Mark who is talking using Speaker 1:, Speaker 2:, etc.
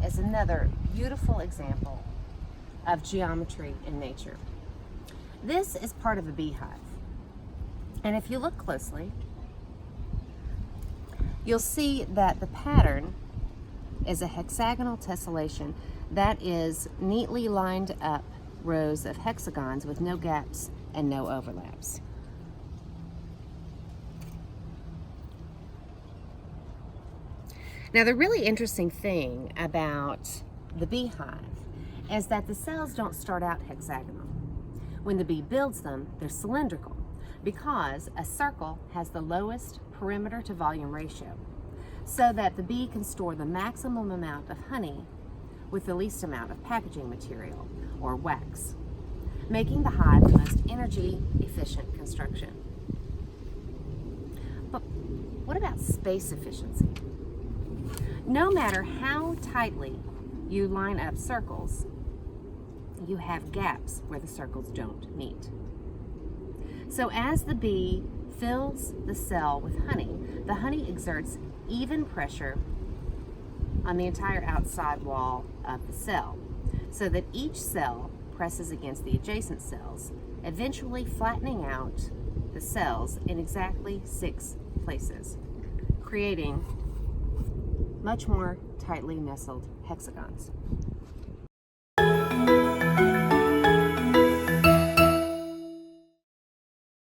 Speaker 1: is another beautiful example of geometry in nature. This is part of a beehive. And if you look closely, you'll see that the pattern is a hexagonal tessellation that is neatly lined up rows of hexagons with no gaps and no overlaps. Now, the really interesting thing about the beehive is that the cells don't start out hexagonal. When the bee builds them, they're cylindrical because a circle has the lowest perimeter to volume ratio, so that the bee can store the maximum amount of honey with the least amount of packaging material, or wax, making the hive the most energy efficient construction. But what about space efficiency? No matter how tightly you line up circles, you have gaps where the circles don't meet. So as the bee fills the cell with honey, the honey exerts even pressure on the entire outside wall of the cell, so that each cell presses against the adjacent cells, eventually flattening out the cells in exactly 6 places, creating much more tightly nestled hexagons.